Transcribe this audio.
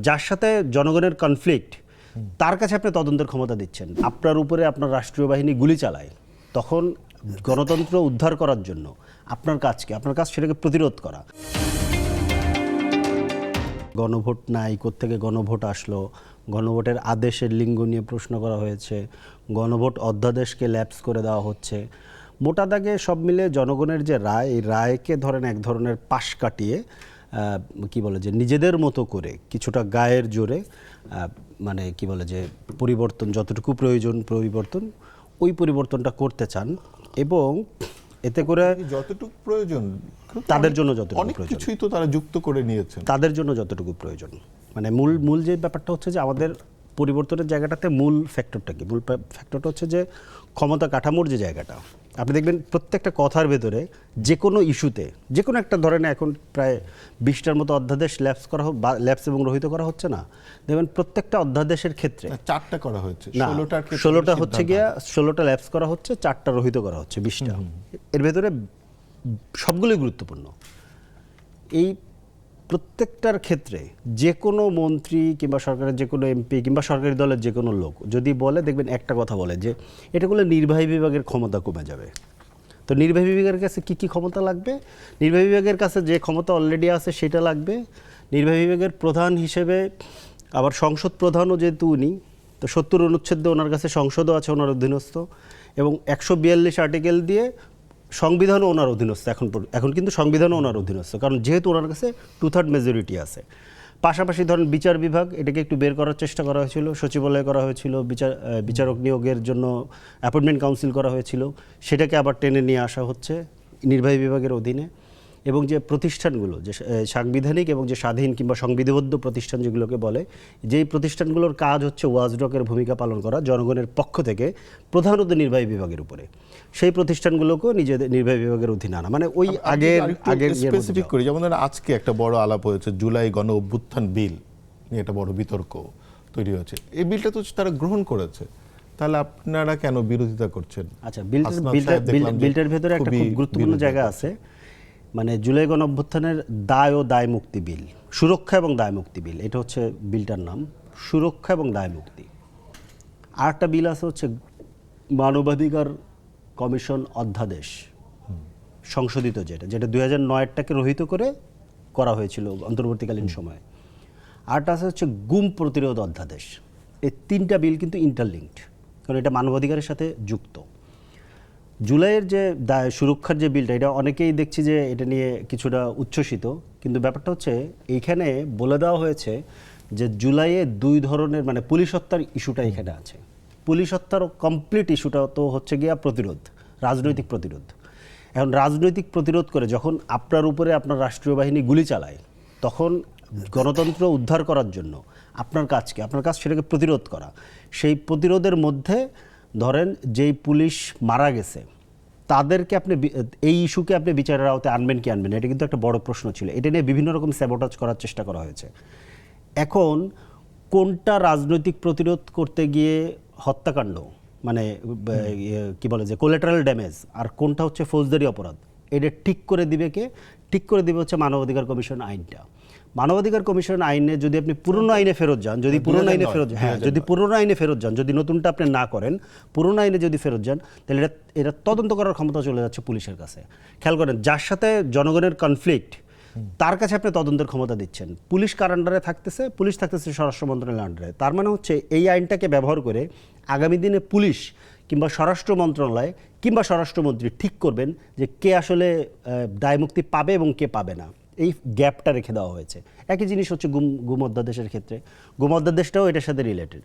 যার সাথে জনগণের কনফ্লিক্ট তার কাছে আপনি তদন্তের ক্ষমতা দিচ্ছেন। আপনার উপরে আপনার রাষ্ট্রীয় বাহিনী গুলি চালায়, তখন গণতন্ত্র উদ্ধার করার জন্য আপনার কাজ কি? আপনার কাজ সেটাকে প্রতিরোধ করা। গণভোট নাই, কোত্থেকে গণভোট আসলো, গণভোটের আদেশের লিঙ্গ নিয়ে প্রশ্ন করা হয়েছে, গণভোট অধ্যাদেশকে ল্যাপস করে দেওয়া হচ্ছে। মোটা দাগে সব মিলে জনগণের যে রায়, এই রায়কে ধরেন এক ধরনের পাশ কাটিয়ে কি বলে যে নিজেদের মতো করে কিছুটা গায়ের জোরে মানে কি বলে যে পরিবর্তন যতটুকু প্রয়োজন পরিবর্তন ওই পরিবর্তনটা করতে চান, এবং এতে করে যতটুকু প্রয়োজন তাদের জন্য যতটুকু অনেক প্রয়োজন কিছুই তো তারা যুক্ত করে নিয়েছেন, তাদের জন্য যতটুকু প্রয়োজন। মানে মূল যে ব্যাপারটা হচ্ছে যে আমাদের পরিবর্তনের জায়গাটাতে মূল ফ্যাক্টরটা কি? মূল ফ্যাক্টরটা হচ্ছে যে ক্ষমতা কাঠামোর যে জায়গাটা। আপনি দেখবেন প্রত্যেকটা কথার ভেতরে যে কোনো ইস্যুতে যে কোনো একটা ধরেন এখন প্রায় 20টার মতো অধ্যাদেশ ল্যাপস এবং রহিত করা হচ্ছে না। দেখবেন প্রত্যেকটা অধ্যাদেশের ক্ষেত্রে 4টা করা হয়েছে, না 16টা হচ্ছে গিয়া 16টা ল্যাপস করা হচ্ছে, 4টা রহিত করা হচ্ছে 20টা। এর ভেতরে সবগুলোই গুরুত্বপূর্ণ। এই প্রত্যেকটার ক্ষেত্রে যে কোনো মন্ত্রী কিংবা সরকারের যে কোনো এমপি কিংবা সরকারি দলের যে কোনো লোক যদি বলে, দেখবেন একটা কথা বলে যে এটা করলে নির্বাহী বিভাগের ক্ষমতা কমে যাবে। তো নির্বাহী বিভাগের কাছে কি কি ক্ষমতা লাগবে? নির্বাহী বিভাগের কাছে যে ক্ষমতা অলরেডি আছে সেটা লাগবে। নির্বাহী বিভাগের প্রধান হিসেবে আবার সংসদ প্রধানও যেহেতু উনি, তো 70 অনুচ্ছেদে ওনার কাছে সংসদও আছে ওনার অধীনস্থ, এবং 142 আর্টিকেল দিয়ে সংবিধানও ওনার অধীনস্থ। এখন কিন্তু সংবিধানও ওনার অধীনস্থ, কারণ যেহেতু ওনার কাছে 2/3 মেজরিটি আছে। পাশাপাশি ধরেন বিচার বিভাগ, এটাকে একটু বের করার চেষ্টা করা হয়েছিল, সচিবালয় করা হয়েছিল, বিচারক নিয়োগের জন্য অ্যাপয়েন্টমেন্ট কাউন্সিল করা হয়েছিল, সেটাকে আবার টেনে নিয়ে আসা হচ্ছে নির্বাহী বিভাগের অধীনে। এবং যে প্রতিষ্ঠানগুলো যে সাংবিধানিক এবং যে স্বাধীন কিংবা সংবিধিবদ্ধ প্রতিষ্ঠান যেগুলোকে বলে, যেই প্রতিষ্ঠানগুলোর কাজ হচ্ছে ওয়াচডগের ভূমিকা পালন করা জনগণের পক্ষ থেকে প্রধানত নির্বাহী বিভাগের উপরে, সেই প্রতিষ্ঠানগুলোকেও নিজেদের নির্বাহী বিভাগের অধীনে আনা। মানে ওই আগের স্পেসিফিক করি, যেমন আজকে একটা বড় আলাপ হয়েছে জুলাই গণ অভ্যুত্থান বিল নিয়ে, একটা বড় বিতর্ক তৈরি হয়েছে। এই বিলটা তো তারা গ্রহণ করেছে, তাহলে আপনারা কেন বিরোধিতা করছেন? আচ্ছা, বিলটার ভেতরে একটা খুব গুরুত্বপূর্ণ জায়গা আছে, মানে জুলাই গণ অভ্যুত্থানের দায় ও দায় মুক্তি বিল, সুরক্ষা এবং দায় মুক্তি বিল, এটা হচ্ছে বিলটার নাম, সুরক্ষা এবং দায় মুক্তি। আর একটা বিল আছে হচ্ছে মানবাধিকার কমিশন অধ্যাদেশ সংশোধিত, যেটা 2009-টাকে রহিত করে করা হয়েছিল অন্তর্বর্তীকালীন সময়ে। আরটা আছে হচ্ছে গুম প্রতিরোধ অধ্যাদেশ। এই 3টা বিল কিন্তু ইন্টারলিঙ্কড, কারণ এটা মানবাধিকারের সাথে যুক্ত। জুলাইয়ের যে সুরক্ষার যে বিলটা, এটা অনেকেই দেখছি যে এটা নিয়ে কিছুটা উচ্ছ্বসিত, কিন্তু ব্যাপারটা হচ্ছে এইখানে বলে দেওয়া হয়েছে যে জুলাইয়ে 2 ধরনের, মানে পুলিশ হত্যার ইস্যুটা এখানে আছে। পুলিশ হত্যার কমপ্লিট ইস্যুটা তো হচ্ছে গিয়া প্রতিরোধ, রাজনৈতিক প্রতিরোধ। এখন রাজনৈতিক প্রতিরোধ করে যখন আপনার উপরে আপনার রাষ্ট্রীয় বাহিনী গুলি চালায়, তখন গণতন্ত্র উদ্ধার করার জন্য আপনার কাজ কি? আপনার কাজ সেটাকে প্রতিরোধ করা। সেই প্রতিরোধের মধ্যে ধরেন যেই পুলিশ মারা গেছে তাদেরকে আপনি এই ইস্যুকে আপনি বিচারের আওতায় আনবেন কি আনবেন, এটা কিন্তু একটা বড় প্রশ্ন ছিল। এটা নিয়ে বিভিন্ন রকম স্যাবোটাজ করার চেষ্টা করা হয়েছে। এখন কোনটা রাজনৈতিক প্রতিরোধ করতে গিয়ে হত্যাকাণ্ড, মানে কি বলে যে কোলাটারাল ড্যামেজ, আর কোনটা হচ্ছে ফৌজদারি অপরাধ, এটা ঠিক করে দিবে কে? ঠিক করে দিবে হচ্ছে মানবাধিকার কমিশন আইনটা। মানবাধিকার কমিশন আইনে যদি আপনি পুরনো আইনে ফেরত যান, যদি পুরনো আইনে ফেরত যান, যদি নতুনটা আপনি না করেন, পুরনো আইনে যদি ফেরত যান, তাহলে এটা তদন্ত করার ক্ষমতা চলে যাচ্ছে পুলিশের কাছে। খেয়াল করেন, যার সাথে জনগণের কনফ্লিক্ট তার কাছে আপনি তদন্তের ক্ষমতা দিচ্ছেন। পুলিশ কার আন্ডারে থাকতেছে? পুলিশ থাকতেছে স্বরাষ্ট্র মন্ত্রণালয়ের আন্ডারে। তার মানে হচ্ছে এই আইনটাকে ব্যবহার করে আগামী দিনে পুলিশ কিংবা স্বরাষ্ট্র মন্ত্রণালয় কিংবা স্বরাষ্ট্রমন্ত্রী ঠিক করবেন যে কে আসলে দায়মুক্তি পাবে এবং কে পাবে না। এই গ্যাপটা রেখে দেওয়া হয়েছে। একই জিনিস হচ্ছে গুম অধ্যাদেশের ক্ষেত্রে। গুম অধ্যাদেশটাও এটার সাথে রিলেটেড।